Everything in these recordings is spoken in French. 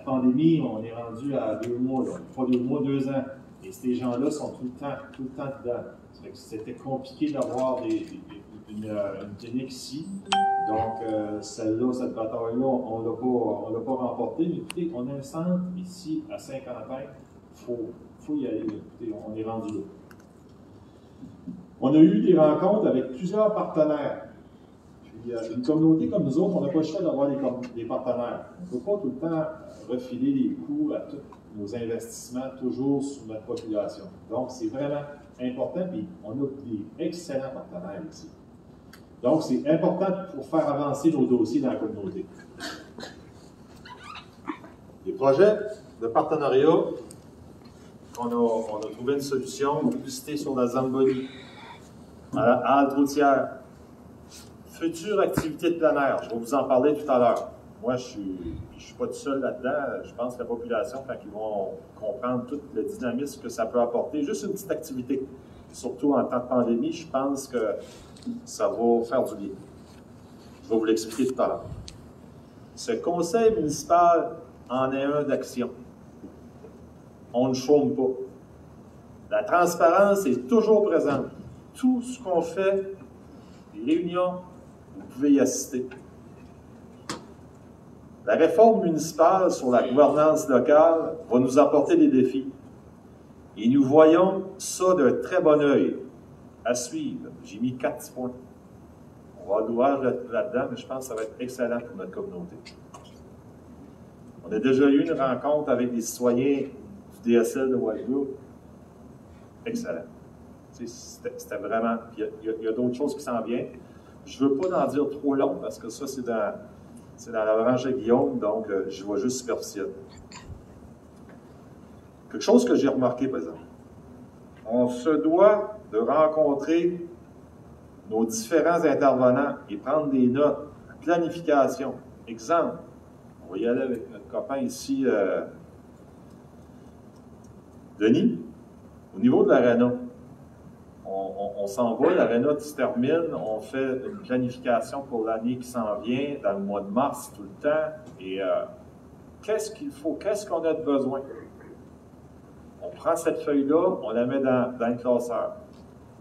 pandémie, on est rendu à 2 mois, là. Pas 2 mois, 2 ans. Et ces gens-là sont tout le temps dedans. C'était compliqué d'avoir une clinique ici. Donc, celle-là, cette bataille-là, on ne l'a pas remportée. Mais écoutez, on a un centre ici à Saint-Quentin. Il faut y aller. Écoutez, on est rendu là. On a eu des rencontres avec plusieurs partenaires. Puis, une communauté comme nous autres, on n'a pas le choix d'avoir des partenaires. On ne peut pas tout le temps refiler les coûts à tous nos investissements, toujours sur notre population. Donc, c'est vraiment important, puis on a des excellents partenaires ici. Donc, c'est important pour faire avancer nos dossiers dans la communauté. Les projets de partenariat, on a trouvé une solution, publicité sur la Zamboni, à Halte-Routière. Future activité de plein air, je vais vous en parler tout à l'heure. Moi, je ne suis pas tout seul là-dedans. Je pense que la population, quand ils vont comprendre tout le dynamisme que ça peut apporter, juste une petite activité, surtout en temps de pandémie, je pense que ça va faire du bien. Je vais vous l'expliquer tout à l'heure. Ce conseil municipal en est un d'action. On ne chôme pas. La transparence est toujours présente. Tout ce qu'on fait, les réunions, vous pouvez y assister. La réforme municipale sur la gouvernance locale va nous apporter des défis. Et nous voyons ça d'un très bon œil. À suivre. J'ai mis 4 petits points. On va avoir l'ouvrage là-dedans, mais je pense que ça va être excellent pour notre communauté. On a déjà eu une rencontre avec des citoyens du DSL de Whiteville. Excellent. C'était vraiment... Il y a d'autres choses qui s'en viennent. Je ne veux pas en dire trop long, parce que ça, c'est dans la branche de Guillaume, donc je vois juste superficiel. Quelque chose que j'ai remarqué, par exemple. On se doit de rencontrer nos différents intervenants et prendre des notes, planification. Exemple, on va y aller avec notre copain ici, Denis. Au niveau de l'aréna, on s'en va, l'aréna se termine, on fait une planification pour l'année qui s'en vient, dans le mois de mars tout le temps, et qu'est-ce qu'il faut, qu'est-ce qu'on a de besoin? On prend cette feuille-là, on la met dans le classeur.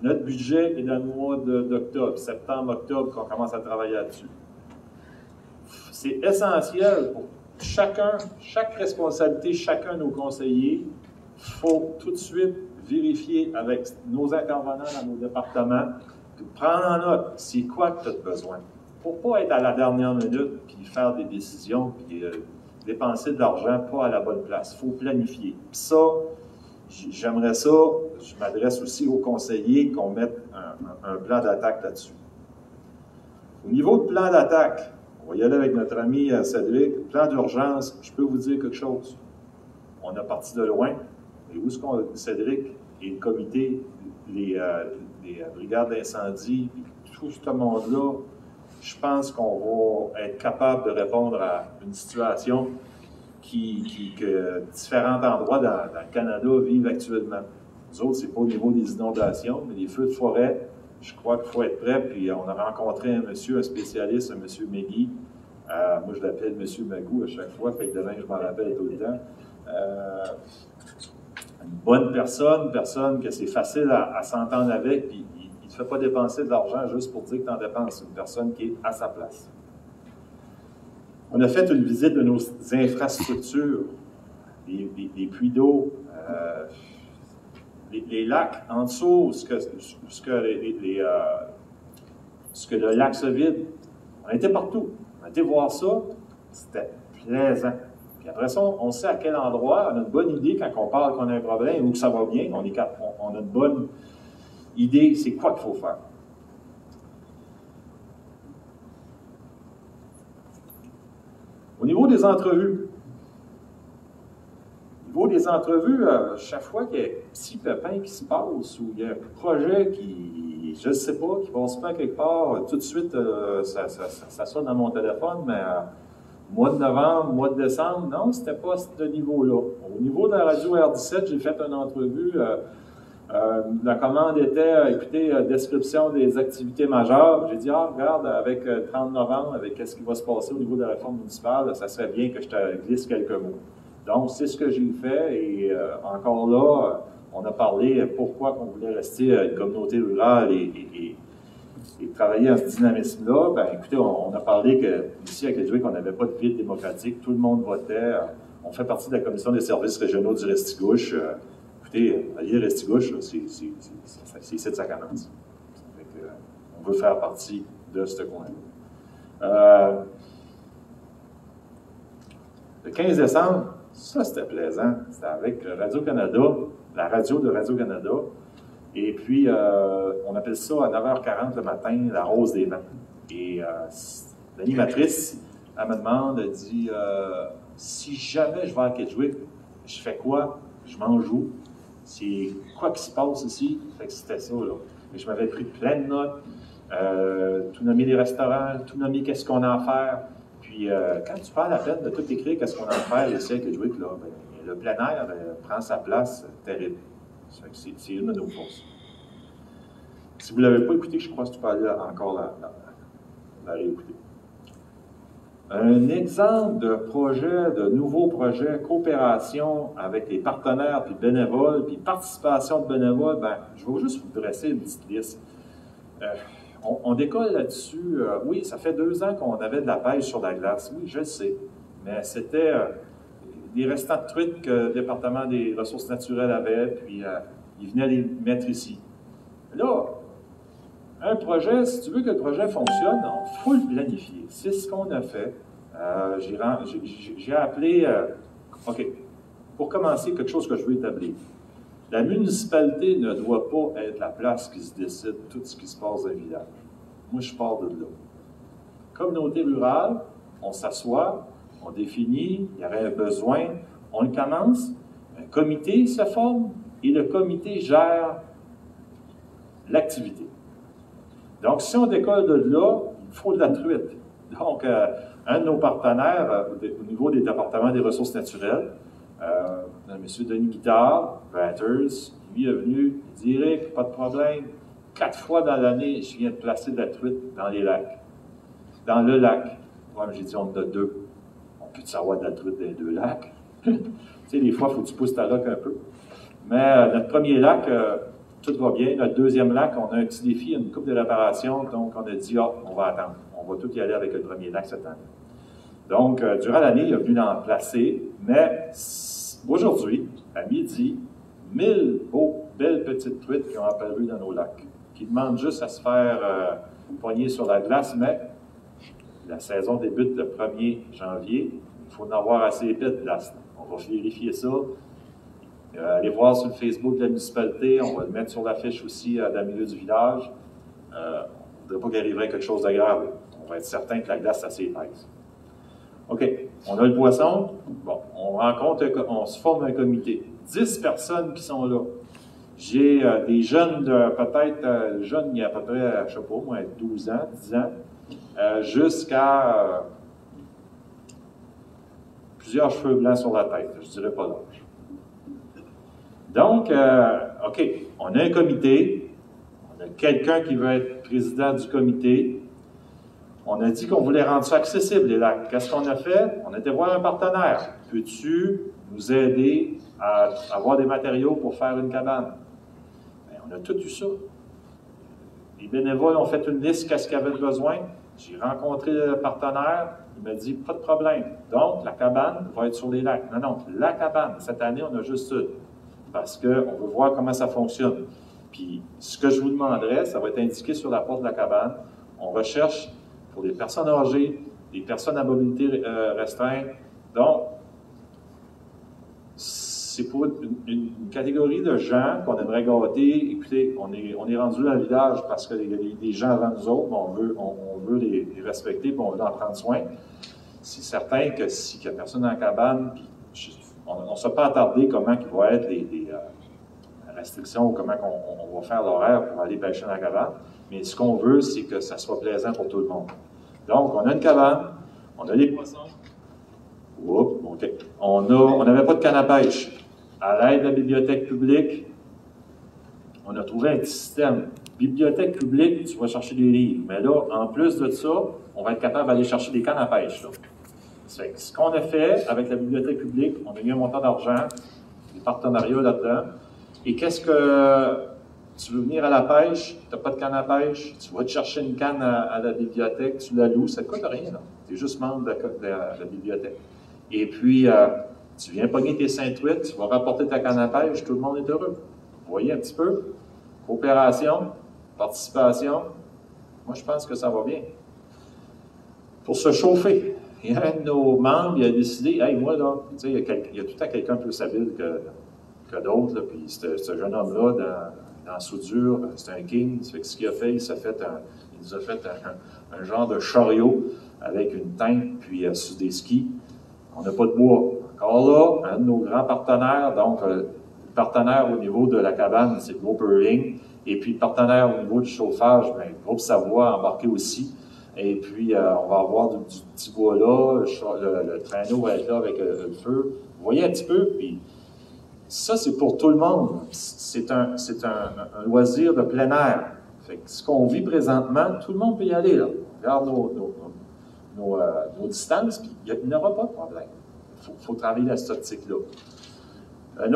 Notre budget est dans le mois d'octobre, septembre, octobre, qu'on commence à travailler là-dessus. C'est essentiel pour chaque responsabilité, chacun de nos conseillers. Il faut tout de suite vérifier avec nos intervenants dans nos départements, prendre en note c'est quoi que tu as besoin. Pour ne pas être à la dernière minute puis faire des décisions puis dépenser de l'argent pas à la bonne place. Il faut planifier. Puis ça, j'aimerais ça, je m'adresse aussi aux conseillers qu'on mette un plan d'attaque là-dessus. Au niveau de plan d'attaque, on va y aller avec notre ami Cédric. Plan d'urgence, je peux vous dire quelque chose. On a parti de loin. Et où est-ce qu'on Cédric et le comité, les brigades d'incendie, tout ce monde-là, je pense qu'on va être capable de répondre à une situation que différents endroits dans le Canada vivent actuellement. Nous autres, ce n'est pas au niveau des inondations, mais les feux de forêt, je crois qu'il faut être prêt. Puis on a rencontré un monsieur, un spécialiste, un monsieur Megui. Moi, je l'appelle monsieur Magou à chaque fois, fait que demain, je m'en rappelle tout le temps. Une bonne personne que c'est facile à s'entendre avec, puis il ne te fait pas dépenser de l'argent juste pour dire que tu en dépenses. C'est une personne qui est à sa place. On a fait une visite de nos infrastructures, les puits d'eau, les lacs en dessous, ce que le lac se vide. On était partout. On a été voir ça, c'était plaisant. Puis après ça, on sait à quel endroit, on a une bonne idée quand on parle qu'on a un problème ou que ça va bien, on a une bonne idée, c'est quoi qu'il faut faire. Au niveau des entrevues, chaque fois qu'il y a un petit pépin qui se passe ou il y a un projet qui, je ne sais pas, qui va se faire quelque part, tout de suite, ça sonne dans mon téléphone, mais mois de novembre, mois de décembre, non, c'était pas ce niveau-là. Au niveau de la radio R17, j'ai fait une entrevue La commande était, écoutez, description des activités majeures. J'ai dit, ah, regarde, avec 30 novembre, avec ce qui va se passer au niveau de la réforme municipale, ça serait bien que je te glisse quelques mots. Donc, c'est ce que j'ai fait et encore là, on a parlé pourquoi on voulait rester une communauté rurale et travailler à ce dynamisme-là. Ben, écoutez, on a parlé qu'ici, à Kedgewick, on n'avait pas de ville démocratique, tout le monde votait. On fait partie de la commission des services régionaux du Restigouche. Écoutez, allier Restigouche, c'est ici que ça commence. On veut faire partie de ce coin-là. Le 15 décembre, ça c'était plaisant. C'était avec Radio-Canada, la radio de Radio-Canada. Et puis, on appelle ça à 9h40 le matin, la rose des vents. Et l'animatrice, elle me demande, elle dit, si jamais je vais à Kedgewick, je fais quoi? Je mange où? C'est quoi qui se passe ici? Fait que c'était ça, là. Et je m'avais pris plein de notes, tout nommer les restaurants, tout nommer qu'est-ce qu'on a à faire. Puis, quand tu prends la peine de tout écrire qu'est-ce qu'on a à faire ici à Kedgewick, là, ben, le plein air prend sa place terrible. C'est une de nos forces. Si vous ne l'avez pas écouté, je crois que tu peux aller encore la réécouter. Un exemple de projet, de nouveau projet, coopération avec les partenaires, puis bénévoles, puis participation de bénévoles, ben, je vais juste vous dresser une petite liste. On décolle là-dessus. Oui, ça fait 2 ans qu'on avait de la pêche sur la glace. Oui, je le sais. Mais c'était des restants de truites que le département des ressources naturelles avait, puis ils venaient les mettre ici. Là, un projet, si tu veux que le projet fonctionne, il faut le planifier. C'est ce qu'on a fait. J'ai appelé, OK, pour commencer, quelque chose que je veux établir. La municipalité ne doit pas être la place qui se décide tout ce qui se passe dans le village. Moi, je pars de là. Communauté rurale, on s'assoit, on définit, il y aurait un besoin, on le commence, un comité se forme et le comité gère l'activité. Donc, si on décolle de là, il faut de la truite. Donc, un de nos partenaires au niveau des départements des ressources naturelles, M. Denis Guittard, Batters, lui est venu, il dit, Eric, pas de problème, 4 fois dans l'année, je viens de placer de la truite dans les lacs. Dans le lac. Ouais, mais j'ai dit, on en a 2. On peut savoir de la truite dans les 2 lacs. Tu sais, des fois, il faut que tu pousses ta loc un peu. Mais notre premier lac, tout va bien. Notre deuxième lac, on a un petit défi, une coupe de réparation, donc on a dit, on va attendre. On va tout y aller avec le premier lac cette année. Donc, durant l'année, il a venu en placer, mais aujourd'hui, à midi, 1000 belles petites truites qui ont apparu dans nos lacs, qui demandent juste à se faire poigner sur la glace, mais la saison débute le 1er janvier. Il faut en avoir assez épais de glace. On va vérifier ça. Allez voir sur le Facebook de la municipalité, on va le mettre sur l'affiche aussi dans le milieu du village. On ne voudrait pas qu'il arriverait quelque chose de grave. On va être certain que la glace est assez épaisse. OK, on a le poisson. Bon, on se forme un comité. 10 personnes qui sont là. J'ai des jeunes de peut-être, jeunes, il y a à peu près, je ne sais pas, moi, 12 ans, 10 ans, jusqu'à plusieurs cheveux blancs sur la tête. Je ne dirais pas l'âge. Donc, OK, on a un comité, on a quelqu'un qui veut être président du comité. On a dit qu'on voulait rendre ça accessible, les lacs. Qu'est-ce qu'on a fait? On a été voir un partenaire. Peux-tu nous aider à avoir des matériaux pour faire une cabane? Bien, on a tout eu ça. Les bénévoles ont fait une liste, qu'est-ce qu'ils avaient besoin. J'ai rencontré le partenaire, il m'a dit, pas de problème. Donc, la cabane va être sur les lacs. Non, la cabane, cette année, on a juste ça. Parce qu'on veut voir comment ça fonctionne. Puis, ce que je vous demanderais, ça va être indiqué sur la porte de la cabane. On recherche pour les personnes âgées, les personnes à mobilité restreinte. Donc, c'est pour une catégorie de gens qu'on aimerait gâter. Écoutez, on est rendu dans le village parce qu'il y a des gens avant nous autres, on veut les respecter et on veut en prendre soin. C'est certain que s'il n'y a personne dans la cabane, on ne s'est pas attardé comment il va être les restrictions ou comment on va faire l'horaire pour aller pêcher dans la cabane. Mais ce qu'on veut, c'est que ça soit plaisant pour tout le monde. Donc, on a une cabane, on a les poissons. Oups, OK. On n'avait pas de canne à pêche. À l'aide de la bibliothèque publique, on a trouvé un petit système. Bibliothèque publique, tu vas chercher des livres. Mais là, en plus de ça, on va être capable d'aller chercher des cannes à pêche. Là. Ce qu'on a fait avec la bibliothèque publique, on a mis un montant d'argent, des partenariats là-dedans. Et qu'est-ce que tu veux venir à la pêche, tu n'as pas de canne à pêche, tu vas te chercher une canne à la bibliothèque, tu la loues, ça ne te coûte rien. Tu es juste membre de la bibliothèque. Et puis, tu viens pogner tes 5 tweets, tu vas rapporter ta canne à pêche, tout le monde est heureux. Vous voyez un petit peu? Coopération, participation, moi je pense que ça va bien. Pour se chauffer, il y a un de nos membres, il a décidé, hey, moi là, tu sais, il y a tout le temps quelqu'un plus habile que d'autres, puis ce jeune homme-là, dans la soudure, c'est un king, ça fait que ce qu'il a fait, il nous a fait un genre de chariot avec une teinte, puis sur des skis. On n'a pas de bois. Encore là, un de nos grands partenaires, donc le partenaire au niveau de la cabane, c'est le groupe Irving. Et puis, le partenaire au niveau du chauffage, bien, le groupe Savoie embarqué aussi. Et puis, on va avoir du petit bois là, le traîneau va être là avec le feu. Vous voyez un petit peu, puis ça, c'est pour tout le monde. C'est un loisir de plein air. Fait que ce qu'on vit présentement, tout le monde peut y aller, là. Regarde nos distances, puis il n'y aura pas de problème. Il faut travailler à cette optique-là. Un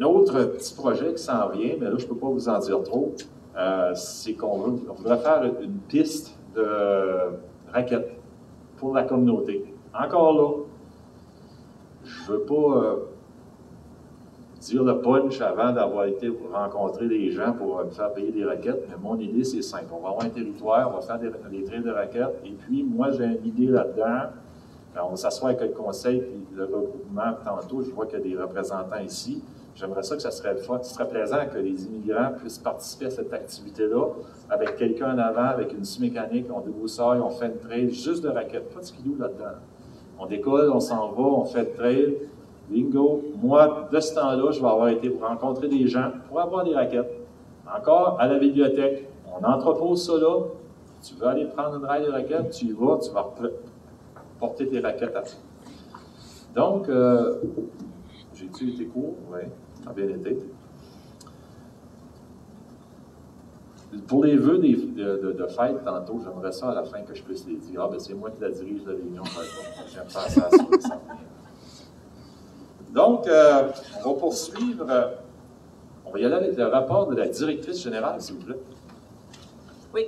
autre petit projet qui s'en vient, mais là, je ne peux pas vous en dire trop, c'est qu'on voudrait faire une piste de raquettes pour la communauté. Encore là, je ne veux pas dire le punch avant d'avoir été rencontrer des gens pour me faire payer des raquettes, mais mon idée, c'est simple. On va avoir un territoire, on va faire des trails de raquettes, et puis moi, j'ai une idée là-dedans. On va s'asseoir avec le conseil puis le regroupement. Tantôt, je vois qu'il y a des représentants ici. J'aimerais ça que ça serait plaisant que les immigrants puissent participer à cette activité-là avec quelqu'un en avant, avec une scie mécanique, on débroussaille, on fait une trail juste de raquettes, pas de skidoo là-dedans. On décolle, on s'en va, on fait le trail, bingo. Moi, de ce temps-là, je vais avoir été pour rencontrer des gens pour avoir des raquettes. Encore, à la bibliothèque, on entrepose ça là. Tu veux aller prendre une rail de raquettes, tu y vas, tu vas porter tes raquettes à ça. Donc, j'ai-tu été court? Oui, ça a bien été. Pour les vœux de fête, tantôt, j'aimerais ça à la fin que je puisse les dire. Ah, ben c'est moi qui la dirige la réunion. J'aime faire ça. Donc, on va poursuivre. On va y aller avec le rapport de la directrice générale, s'il vous plaît. Oui.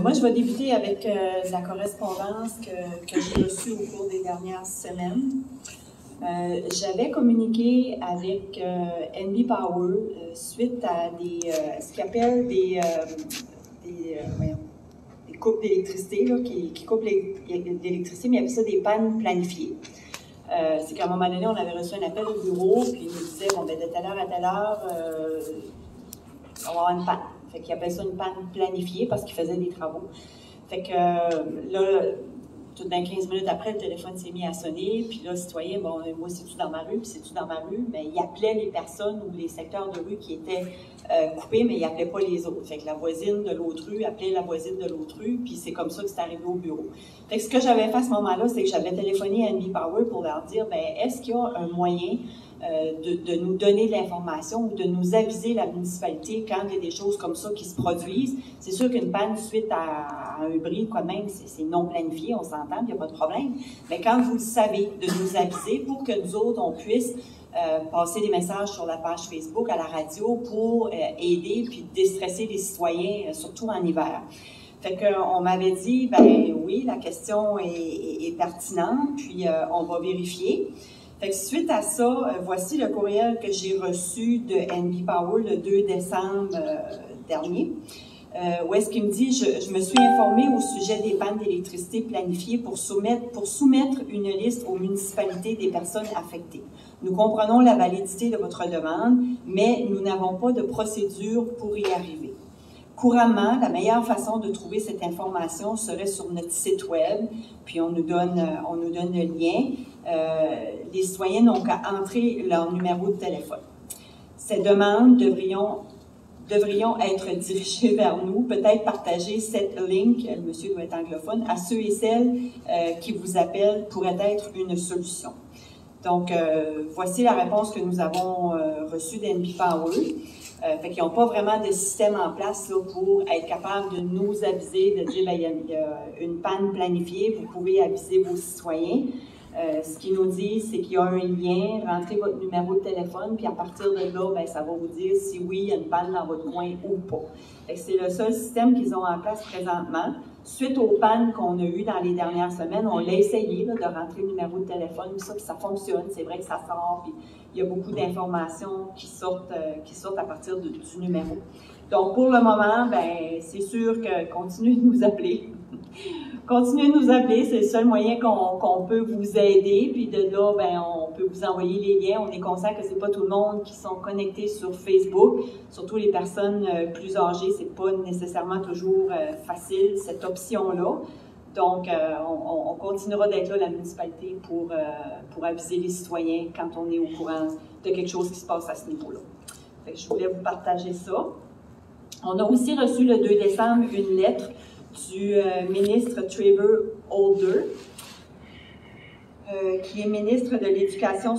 Moi, je vais débuter avec la correspondance que j'ai reçue au cours des dernières semaines. J'avais communiqué avec NB Power suite à ce qu'ils appellent des coupes d'électricité, qui coupent l'électricité, mais il y avait ça des pannes planifiées. C'est qu'à un moment donné, on avait reçu un appel au bureau, puis ils nous disaient, bon, ben, de telle heure à telle heure, on va avoir une panne. Fait qu'ils appellent ça une panne planifiée parce qu'ils faisaient des travaux. Fait que là, tout d'un 15 minutes après, le téléphone s'est mis à sonner, puis là, le citoyen, bon, moi, c'est-tu dans ma rue, puis c'est-tu dans ma rue, mais il appelait les personnes ou les secteurs de rue qui étaient coupés, mais il appelait pas les autres. Fait que la voisine de l'autre rue appelait la voisine de l'autre rue, puis c'est comme ça que c'est arrivé au bureau. Fait que ce que j'avais fait à ce moment-là, c'est que j'avais téléphoné à NB Power pour leur dire, ben, est-ce qu'il y a un moyen de nous donner de l'information ou de nous aviser la municipalité quand il y a des choses comme ça qui se produisent. C'est sûr qu'une panne suite à un bris, quand même, c'est non planifié, on s'entend, il n'y a pas de problème. Mais quand vous le savez, de nous aviser pour que nous autres, on puisse passer des messages sur la page Facebook, à la radio, pour aider puis déstresser les citoyens, surtout en hiver. Fait qu'on m'avait dit, ben oui, la question est pertinente, puis on va vérifier. Fait que suite à ça, voici le courriel que j'ai reçu de NB Power le 2 décembre dernier, où est-ce qu'il me dit « Je me suis informé au sujet des pannes d'électricité planifiées pour soumettre une liste aux municipalités des personnes affectées. Nous comprenons la validité de votre demande, mais nous n'avons pas de procédure pour y arriver. Couramment, la meilleure façon de trouver cette information serait sur notre site web, puis on nous donne le lien. Les citoyens n'ont qu'à entrer leur numéro de téléphone. Ces demandes devrions être dirigées vers nous, peut-être partager cette link, le monsieur doit être anglophone, à ceux et celles qui vous appellent pourrait être une solution. Donc, voici la réponse que nous avons reçue d'NB Power. Fait qu'ils n'ont pas vraiment de système en place là, pour être capable de nous aviser, de dire, bien, il y a une panne planifiée, vous pouvez aviser vos citoyens. Ce qu'ils nous disent, c'est qu'il y a un lien, rentrez votre numéro de téléphone, puis à partir de là, bien, ça va vous dire si oui, il y a une panne dans votre coin ou pas. C'est le seul système qu'ils ont en place présentement. Suite aux pannes qu'on a eues dans les dernières semaines, on l'a essayé là, de rentrer le numéro de téléphone, puis ça fonctionne, c'est vrai que ça sort, puis il y a beaucoup d'informations qui sortent à partir du numéro. Donc, pour le moment, ben, c'est sûr que continuez de nous appeler. Continuez de nous appeler, c'est le seul moyen qu'on peut vous aider. Puis de là, ben, on peut vous envoyer les liens. On est conscient que c'est pas tout le monde qui sont connectés sur Facebook. Surtout les personnes plus âgées, c'est pas nécessairement toujours facile, cette option-là. Donc, on continuera d'être là, la municipalité, pour aviser les citoyens quand on est au courant de quelque chose qui se passe à ce niveau-là. Fait que je voulais vous partager ça. On a aussi reçu le 2 décembre une lettre du ministre Trevor Holder, qui est ministre de l'Éducation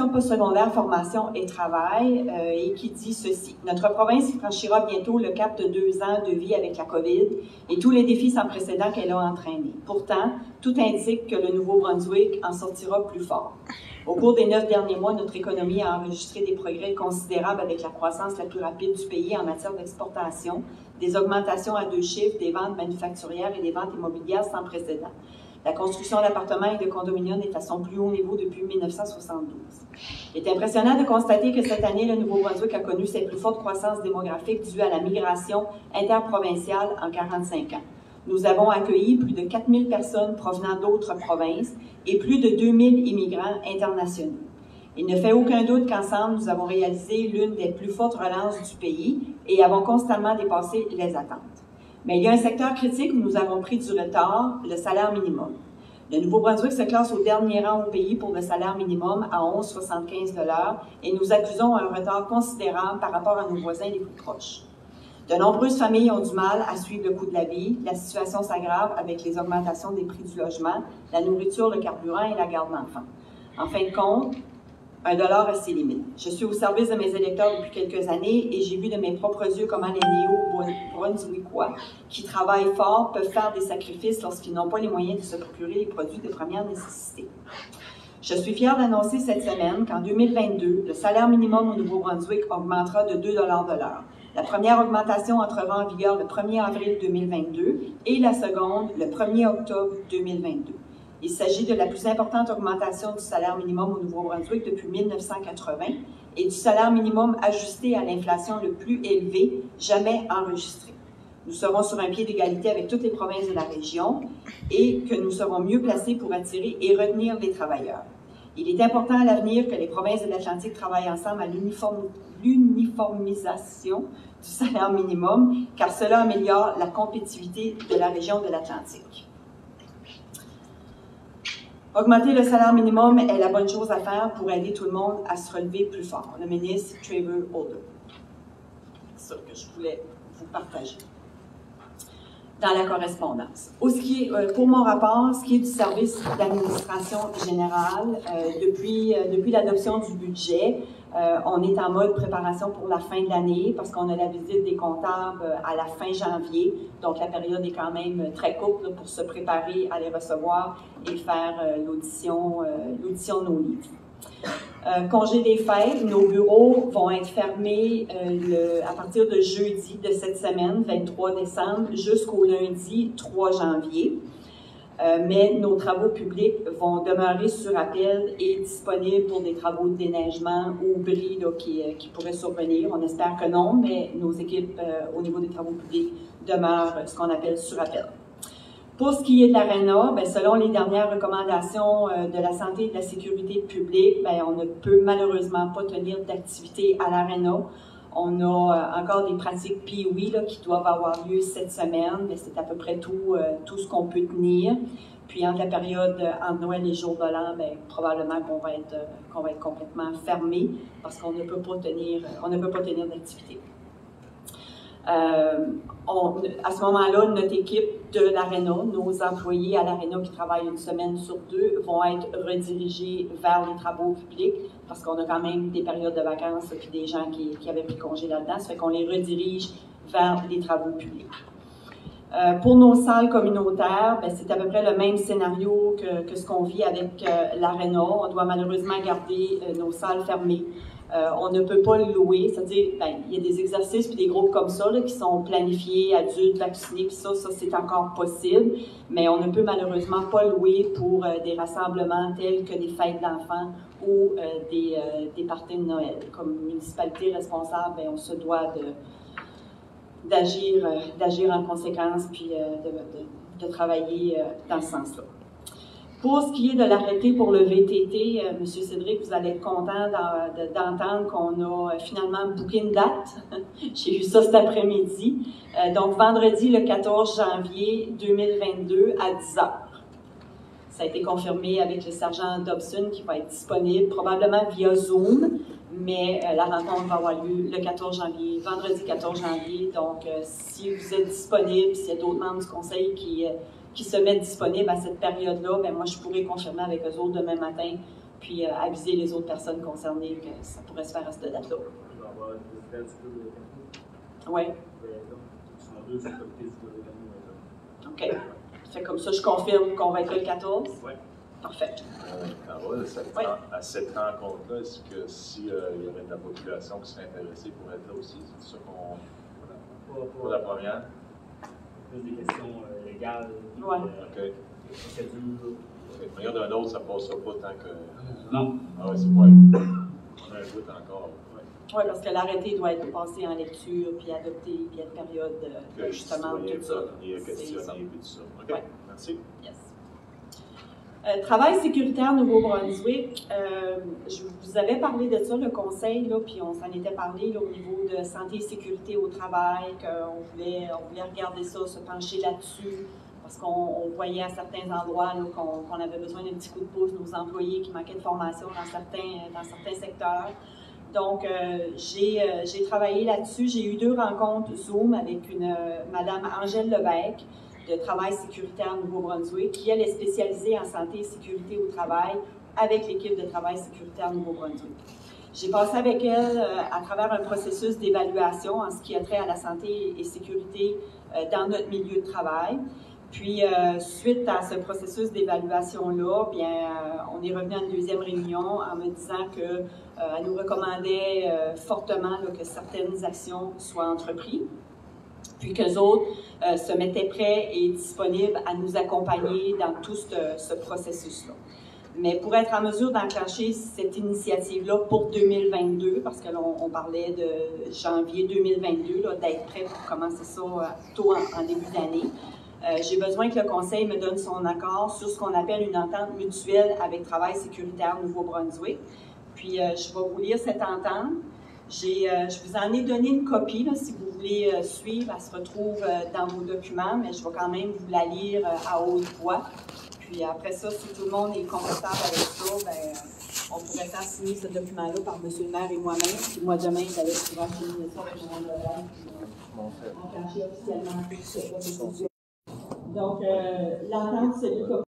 postsecondaire, formation et travail, et qui dit ceci. Notre province franchira bientôt le cap de 2 ans de vie avec la COVID et tous les défis sans précédent qu'elle a entraînés. Pourtant, tout indique que le Nouveau-Brunswick en sortira plus fort. Au cours des 9 derniers mois, notre économie a enregistré des progrès considérables avec la croissance la plus rapide du pays en matière d'exportation, des augmentations à 2 chiffres, des ventes manufacturières et des ventes immobilières sans précédent. La construction d'appartements et de condominiums est à son plus haut niveau depuis 1972. Il est impressionnant de constater que cette année, le Nouveau-Brunswick a connu ses plus fortes croissances démographiques dues à la migration interprovinciale en 45 ans. Nous avons accueilli plus de 4000 personnes provenant d'autres provinces et plus de 2000 immigrants internationaux. Il ne fait aucun doute qu'ensemble, nous avons réalisé l'une des plus fortes relances du pays et avons constamment dépassé les attentes. Mais il y a un secteur critique où nous avons pris du retard, le salaire minimum. Le Nouveau-Brunswick se classe au dernier rang au pays pour le salaire minimum à 11,75 $ et nous accusons un retard considérable par rapport à nos voisins les plus proches. De nombreuses familles ont du mal à suivre le coût de la vie. La situation s'aggrave avec les augmentations des prix du logement, la nourriture, le carburant et la garde d'enfants. En fin de compte, $1 a ses limites. Je suis au service de mes électeurs depuis quelques années et j'ai vu de mes propres yeux comment les néo-brunswickois qui travaillent fort peuvent faire des sacrifices lorsqu'ils n'ont pas les moyens de se procurer les produits de première nécessité. Je suis fière d'annoncer cette semaine qu'en 2022, le salaire minimum au Nouveau-Brunswick augmentera de 2 $ de l'heure. La première augmentation entrera en vigueur le 1er avril 2022 et la seconde le 1er octobre 2022. Il s'agit de la plus importante augmentation du salaire minimum au Nouveau-Brunswick depuis 1980 et du salaire minimum ajusté à l'inflation le plus élevé jamais enregistré. Nous serons sur un pied d'égalité avec toutes les provinces de la région et que nous serons mieux placés pour attirer et retenir les travailleurs. Il est important à l'avenir que les provinces de l'Atlantique travaillent ensemble à l'uniformisation du salaire minimum, car cela améliore la compétitivité de la région de l'Atlantique. Augmenter le salaire minimum est la bonne chose à faire pour aider tout le monde à se relever plus fort. Le ministre Trevor Holder. C'est ça que je voulais vous partager dans la correspondance. Pour mon rapport, ce qui est du service d'administration générale, depuis l'adoption du budget, on est en mode préparation pour la fin de l'année parce qu'on a la visite des comptables à la fin janvier. Donc, la période est quand même très courte là, pour se préparer à les recevoir et faire l'audition de nos livres. Congé des fêtes, nos bureaux vont être fermés à partir de jeudi de cette semaine, 23 décembre, jusqu'au lundi 3 janvier. Mais nos travaux publics vont demeurer sur appel et disponibles pour des travaux de déneigement ou bris là, qui pourraient survenir. On espère que non, mais nos équipes au niveau des travaux publics demeurent ce qu'on appelle sur appel. Pour ce qui est de l'ARENA, selon les dernières recommandations de la santé et de la sécurité publique, on ne peut malheureusement pas tenir d'activité à l'ARENA. On a encore des pratiques PIOI qui doivent avoir lieu cette semaine, mais c'est à peu près tout ce qu'on peut tenir. Puis entre la période entre Noël et Jour de l'An, probablement qu'on va être complètement fermé parce qu'on ne peut pas tenir d'activité. À ce moment-là, notre équipe de l'Arena, nos employés à l'Arena qui travaillent une semaine sur 2, vont être redirigés vers les travaux publics parce qu'on a quand même des périodes de vacances et des gens qui avaient pris congé là-dedans. Ça fait qu'on les redirige vers les travaux publics. Pour nos salles communautaires, c'est à peu près le même scénario que ce qu'on vit avec l'Arena. On doit malheureusement garder nos salles fermées. On ne peut pas le louer, c'est-à-dire, il y a des exercices puis des groupes comme ça là, qui sont planifiés, adultes, vaccinés, puis ça c'est encore possible, mais on ne peut malheureusement pas louer pour des rassemblements tels que des fêtes d'enfants ou des parties de Noël. Comme municipalité responsable, on se doit d'agir en conséquence puis de travailler dans ce sens-là. Pour ce qui est de l'arrêté pour le VTT, M. Cédric, vous allez être content d'entendre qu'on a finalement booké une date. J'ai vu ça cet après-midi. Donc, vendredi, le 14 janvier 2022 à 10h. Ça a été confirmé avec le sergent Dobson qui va être disponible, probablement via Zoom, mais la rencontre va avoir lieu le 14 janvier, vendredi 14 janvier. Donc, si vous êtes disponible, s'il y a d'autres membres du conseil qui se mettent disponibles à cette période-là, moi, je pourrais confirmer avec eux autres demain matin, puis aviser les autres personnes concernées que ça pourrait se faire à cette date-là. Oui. OK. Fait comme ça, je confirme qu'on va être le 14? Oui. Parfait. Carole, à cette rencontre-là, est-ce que s'il y avait de la population qui serait intéressée pour être là aussi, c'est ça qu'on... Pour la première? Plus des questions légales, procédures. Mais d'un autre, ça ne passera pas tant que... Non. Ah oui, c'est pas... On a un bout encore. Oui, parce que l'arrêté doit être passé en lecture, puis adopté, puis il y a une période justement tout ça. Il y a questionné, puis tout ça. OK, ouais. Merci. Yes. Travail sécuritaire Nouveau-Brunswick, je vous avais parlé de ça, le conseil, là, puis on s'en était parlé là, au niveau de santé et sécurité au travail, qu'on voulait regarder ça, se pencher là-dessus, parce qu'on voyait à certains endroits qu'on avait besoin d'un petit coup de pouce, nos employés qui manquaient de formation dans certains secteurs. Donc, j'ai travaillé là-dessus. J'ai eu 2 rencontres Zoom avec Madame Angèle Lebecq, de Travail sécuritaire Nouveau-Brunswick, qui, elle, est spécialisée en santé et sécurité au travail avec l'équipe de Travail sécuritaire Nouveau-Brunswick. J'ai passé avec elle à travers un processus d'évaluation en ce qui a trait à la santé et sécurité dans notre milieu de travail. Puis, suite à ce processus d'évaluation-là, on est revenu à une 2e réunion en me disant qu'elle nous recommandait fortement que certaines actions soient entreprises, puis qu'eux autres se mettaient prêts et disponibles à nous accompagner dans tout ce processus-là. Mais pour être en mesure d'enclencher cette initiative-là pour 2022, parce que là, on parlait de janvier 2022, d'être prêt pour commencer ça tôt en début d'année, j'ai besoin que le conseil me donne son accord sur ce qu'on appelle une entente mutuelle avec Travail sécuritaire Nouveau-Brunswick. Puis, je vais vous lire cette entente. Je vous en ai donné une copie, là, si vous voulez suivre. Elle se retrouve dans vos documents, mais je vais quand même vous la lire à haute voix. Puis après ça, si tout le monde est confortable avec ça, on pourrait faire signer ce document-là par M. le maire et moi-même. Puis moi, demain, j'allais pouvoir signer ça pour enclencher officiellement ce processus. Donc, l'entente, c'est